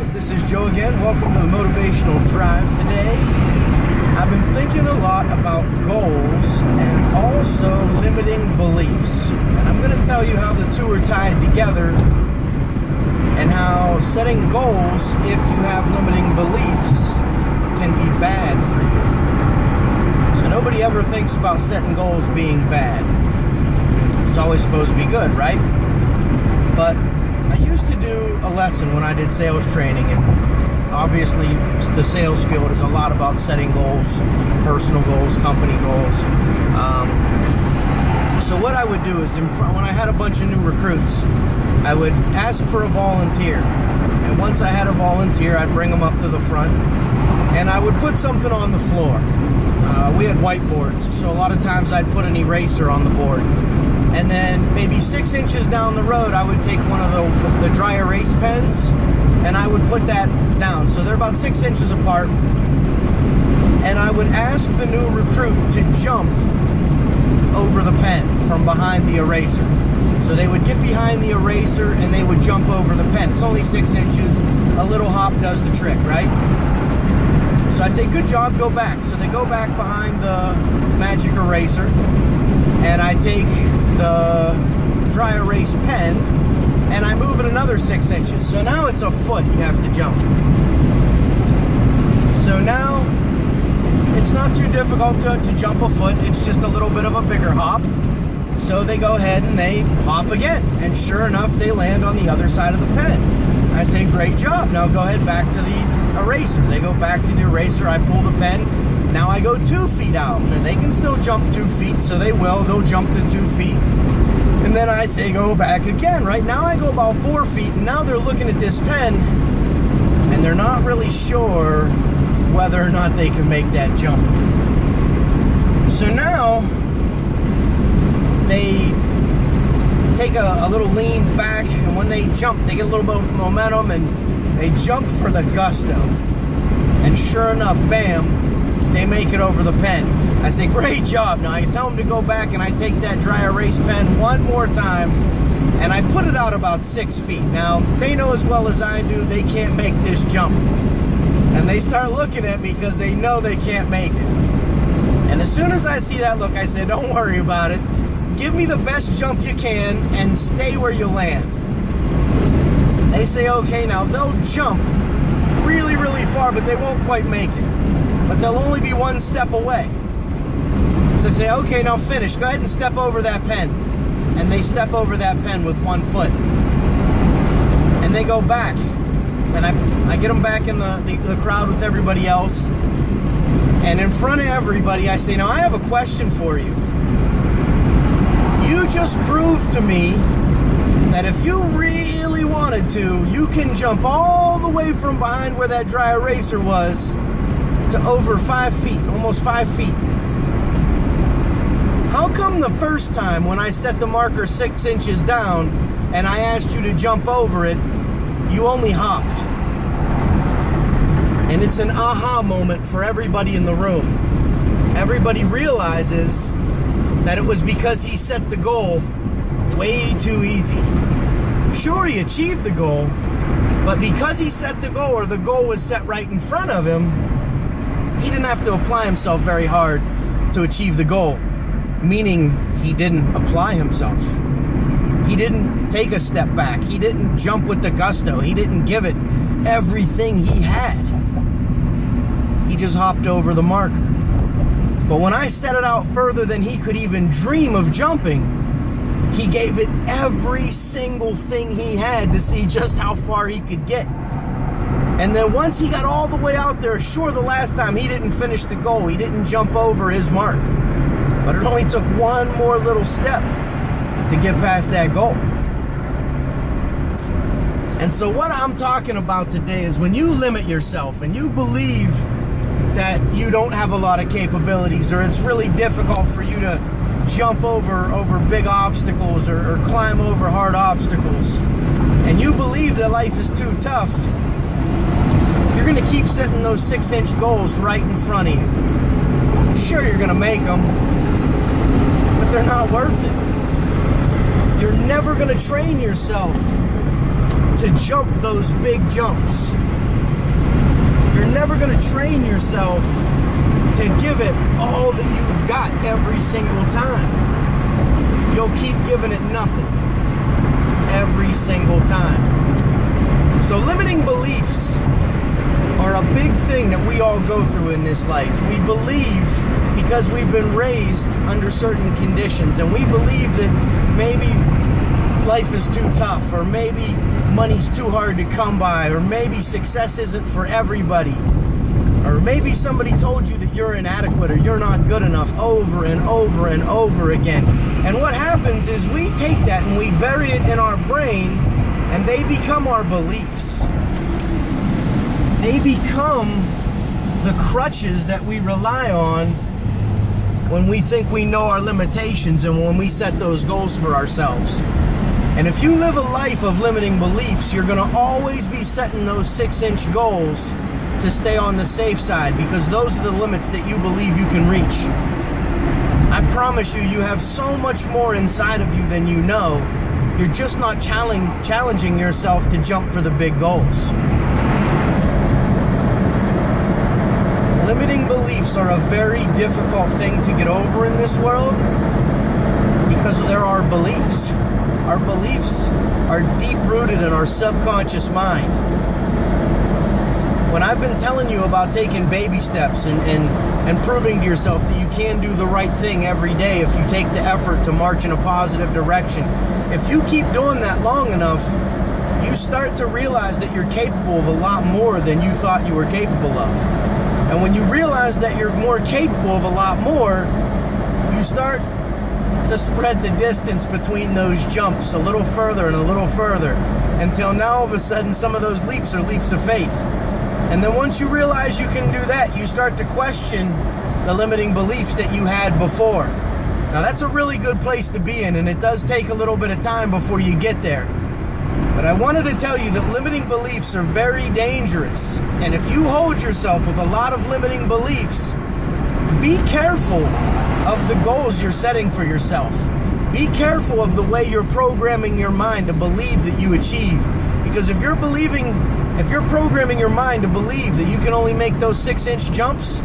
guys, this is Joe again. Welcome to the Motivational Drive. Today, I've been thinking a lot about goals and also limiting beliefs. And I'm going to tell you how the two are tied together and how setting goals, if you have limiting beliefs, can be bad for you. So nobody ever thinks about setting goals being bad. It's always supposed to be good, right? But I used to do a lesson when I did sales training, and obviously the sales field is a lot about setting goals, personal goals, company goals. So what I would do is, when I had a bunch of new recruits, I would ask for a volunteer. And once I had a volunteer, I'd bring them up to the front, and I would put something on the floor. We had whiteboards, so a lot of times I'd put an eraser on the board. And then maybe 6 inches down the road, I would take one of the dry erase pens and I would put that down. So they're about 6 inches apart. And I would ask the new recruit to jump over the pen from behind the eraser. So they would get behind the eraser and they would jump over the pen. It's only 6 inches. A little hop does the trick, right? So I say, good job, go back. So they go back behind the magic eraser. And I take the dry erase pen and I move it another 6 inches. So now it's a foot you have to jump. So now it's not too difficult to jump a foot. It's just a little bit of a bigger hop. So they go ahead and they hop again. And sure enough, they land on the other side of the pen. I say, great job. Now go ahead back to the eraser. They go back to the eraser. I pull the pen. Now I go 2 feet out, and they can still jump 2 feet, so they will. They'll jump to 2 feet. And then I say go back again. Right now I go about 4 feet, and now they're looking at this pen, and they're not really sure whether or not they can make that jump. So now they take a little lean back, and when they jump, they get a little bit of momentum, and they jump for the gusto. And sure enough, bam, they make it over the pen. I say, great job. Now I tell them to go back and I take that dry erase pen one more time and I put it out about 6 feet. Now they know as well as I do they can't make this jump. And they start looking at me because they know they can't make it. And as soon as I see that look, I say, don't worry about it. Give me the best jump you can and stay where you land. They say, okay. Now they'll jump really, really far, but they won't quite make it. But they'll only be 1 step away. So I say, okay, now finish. Go ahead and step over that pen. And they step over that pen with 1 foot. And they go back. And I get them back in the crowd with everybody else. And in front of everybody, I say, now I have a question for you. You just proved to me that if you really wanted to, you can jump all the way from behind where that dry eraser was to over 5 feet, almost 5 feet. How come the first time when I set the marker 6 inches down and I asked you to jump over it, you only hopped? And it's an aha moment for everybody in the room. Everybody realizes that it was because he set the goal way too easy. Sure, he achieved the goal, but because he set the goal, or the goal was set right in front of him, he didn't have to apply himself very hard to achieve the goal, meaning he didn't apply himself. He didn't take a step back. He didn't jump with the gusto. He didn't give it everything he had. He just hopped over the marker. But when I set it out further than he could even dream of jumping, he gave it every single thing he had to see just how far he could get. And then once he got all the way out there, sure, the last time he didn't finish the goal. He didn't jump over his mark. But it only took 1 more little step to get past that goal. And so what I'm talking about today is when you limit yourself and you believe that you don't have a lot of capabilities, or it's really difficult for you to jump over big obstacles or climb over hard obstacles, and you believe that life is too tough, you're going to keep setting those 6-inch goals right in front of you. Sure, you're going to make them, but they're not worth it. You're never going to train yourself to jump those big jumps. you're never going to train yourself to give it all that you've got every single time. You'll keep giving it nothing every single time. So limiting beliefs are a big thing that we all go through in this life. We believe because we've been raised under certain conditions, and we believe that maybe life is too tough, or maybe money's too hard to come by, or maybe success isn't for everybody, or maybe somebody told you that you're inadequate or you're not good enough over and over and over again. And what happens is we take that and we bury it in our brain, and they become our beliefs. They become the crutches that we rely on when we think we know our limitations and when we set those goals for ourselves. And if you live a life of limiting beliefs, you're going to always be setting those 6-inch goals to stay on the safe side, because those are the limits that you believe you can reach. I promise you, you have so much more inside of you than you know. You're just not challenging yourself to jump for the big goals. Limiting beliefs are a very difficult thing to get over in this world because there are beliefs. Our beliefs are deep-rooted in our subconscious mind. When I've been telling you about taking baby steps and proving to yourself that you can do the right thing every day if you take the effort to march in a positive direction, if you keep doing that long enough, you start to realize that you're capable of a lot more than you thought you were capable of. And when you realize that you're more capable of a lot more, you start to spread the distance between those jumps a little further and a little further, until now all of a sudden some of those leaps are leaps of faith. And then once you realize you can do that, you start to question the limiting beliefs that you had before. Now that's a really good place to be in, and it does take a little bit of time before you get there. But I wanted to tell you that limiting beliefs are very dangerous. And if you hold yourself with a lot of limiting beliefs, be careful of the goals you're setting for yourself. Be careful of the way you're programming your mind to believe that you achieve. Because if you're programming your mind to believe that you can only make those 6-inch jumps,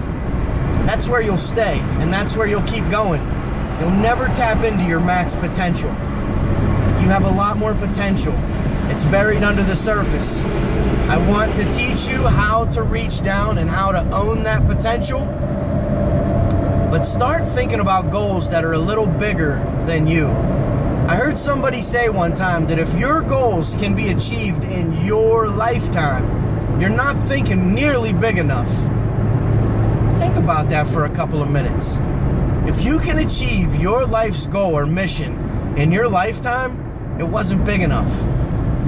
that's where you'll stay, and that's where you'll keep going. You'll never tap into your max potential. You have a lot more potential. It's buried under the surface. I want to teach you how to reach down and how to own that potential. But start thinking about goals that are a little bigger than you. I heard somebody say one time that if your goals can be achieved in your lifetime, you're not thinking nearly big enough. Think about that for a couple of minutes. If you can achieve your life's goal or mission in your lifetime, it wasn't big enough.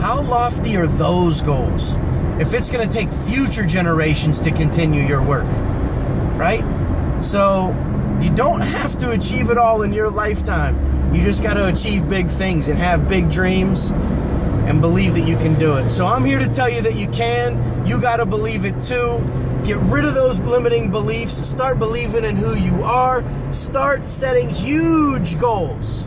How lofty are those goals if it's going to take future generations to continue your work, right? So you don't have to achieve it all in your lifetime. You just got to achieve big things and have big dreams and believe that you can do it. So I'm here to tell you that you can. You got to believe it too. Get rid of those limiting beliefs. Start believing in who you are. Start setting huge goals.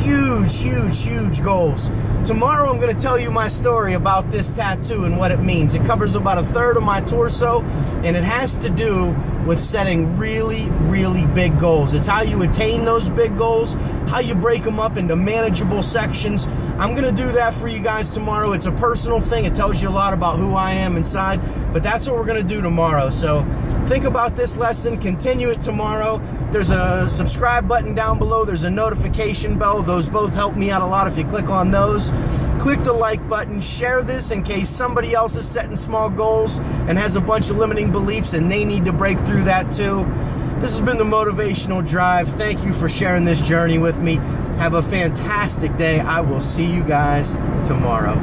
Huge goals. Tomorrow I'm going to tell you my story about this tattoo and what it means. It covers about a third of my torso, and it has to do with setting really big goals. It's how you attain those big goals, how you break them up into manageable sections. I'm going to do that for you guys tomorrow. It's a personal thing. It tells you a lot about who I am inside, but that's what we're going to do tomorrow. So think about this lesson, continue it tomorrow. There's a subscribe button down below. There's a notification bell. Those both help me out a lot if you click on those. Click the like button. Share this in case somebody else is setting small goals and has a bunch of limiting beliefs and they need to break through that too. This has been the Motivational Drive. Thank you for sharing this journey with me. Have a fantastic day. I will see you guys tomorrow.